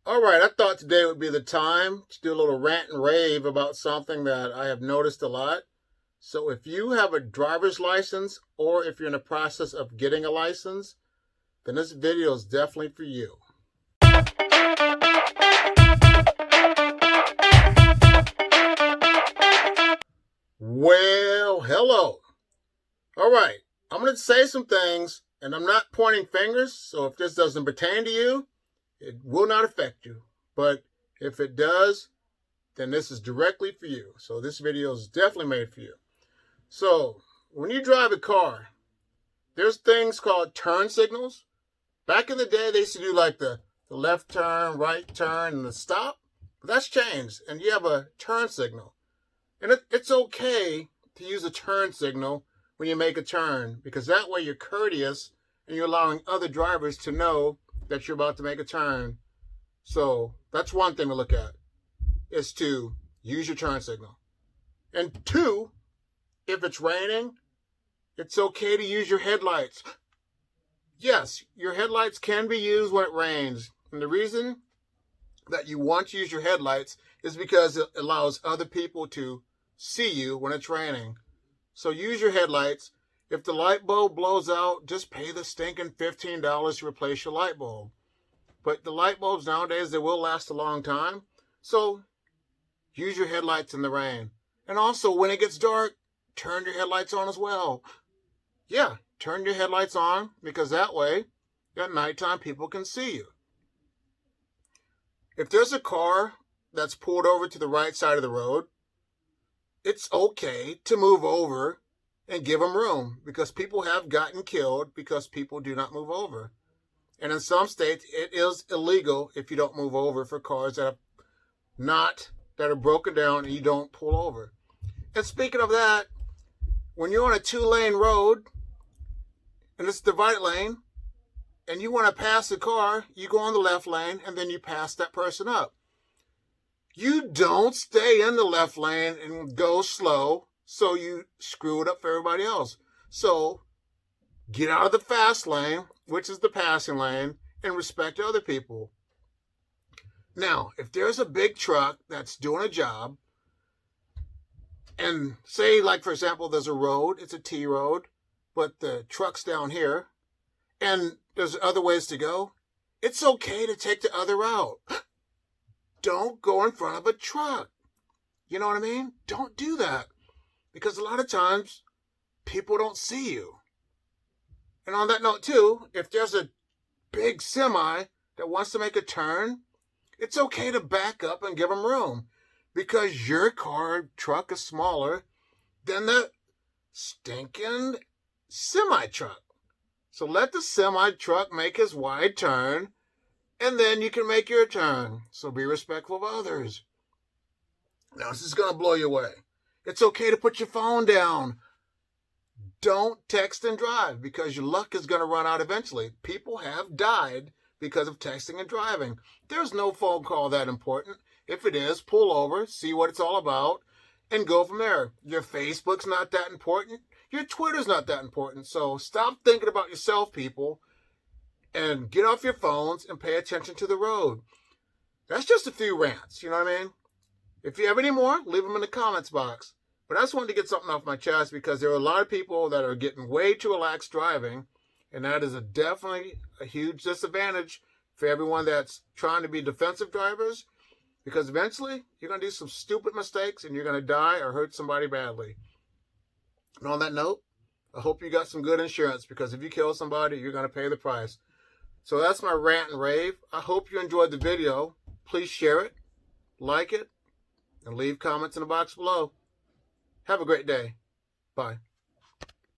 All right, I thought today would be the time to do a little rant and rave about something that I have noticed a lot. So, if you have a driver's license or if you're in the process of getting a license, then this video is definitely for you. Well, hello. All right, I'm going to say some things, and I'm not pointing fingers, so if this doesn't pertain to you, it will not affect you. But if it does, then this is directly for you. So this video is definitely made for you. So when you drive a car, there's things called turn signals. Back in the day, they used to do like the left turn, right turn, and the stop. But that's changed, and you have a turn signal. And it's okay to use a turn signal when you make a turn, because that way you're courteous and you're allowing other drivers to know that you're about to make a turn. So that's one thing to look at, is to use your turn signal. And two, if it's raining, it's okay to use your headlights. Yes, your headlights can be used when it rains. And the reason that you want to use your headlights is because it allows other people to see you when it's raining. So use your headlights. If the light bulb blows out, just pay the stinking $15 to replace your light bulb. But the light bulbs nowadays, they will last a long time. So use your headlights in the rain. And also, when it gets dark, turn your headlights on as well. Yeah, turn your headlights on, because that way, at nighttime, people can see you. If there's a car that's pulled over to the right side of the road, it's okay to move over and give them room, because people have gotten killed because people do not move over. And in some states, it is illegal if you don't move over for cars that are broken down and you don't pull over. And speaking of that, when you're on a 2-lane road and it's a divided lane and you want to pass a car, you go on the left lane and then you pass that person up. You don't stay in the left lane and go slow, so you screw it up for everybody else. So get out of the fast lane, which is the passing lane, and respect other people. Now, if there's a big truck that's doing a job, and say, like, for example, there's a road, it's a T road, but the truck's down here, and there's other ways to go, it's okay to take the other route. Don't go in front of a truck. You know what I mean? Don't do that. Because a lot of times, people don't see you. And on that note, too, if there's a big semi that wants to make a turn, it's okay to back up and give them room, because your truck is smaller than the stinking semi-truck. So let the semi-truck make his wide turn, and then you can make your turn. So be respectful of others. Now, this is going to blow you away. It's okay to put your phone down. Don't text and drive, because your luck is going to run out eventually. People have died because of texting and driving. There's no phone call that important. If it is, pull over, see what it's all about, and go from there. Your Facebook's not that important. Your Twitter's not that important. So stop thinking about yourself, people, and get off your phones and pay attention to the road. That's just a few rants, you know what I mean? If you have any more, leave them in the comments box. But I just wanted to get something off my chest, because there are a lot of people that are getting way too relaxed driving, and that is definitely a huge disadvantage for everyone that's trying to be defensive drivers, because eventually you're going to do some stupid mistakes and you're going to die or hurt somebody badly. And on that note, I hope you got some good insurance, because if you kill somebody, you're going to pay the price. So that's my rant and rave. I hope you enjoyed the video. Please share it, like it, and leave comments in the box below. Have a great day. Bye.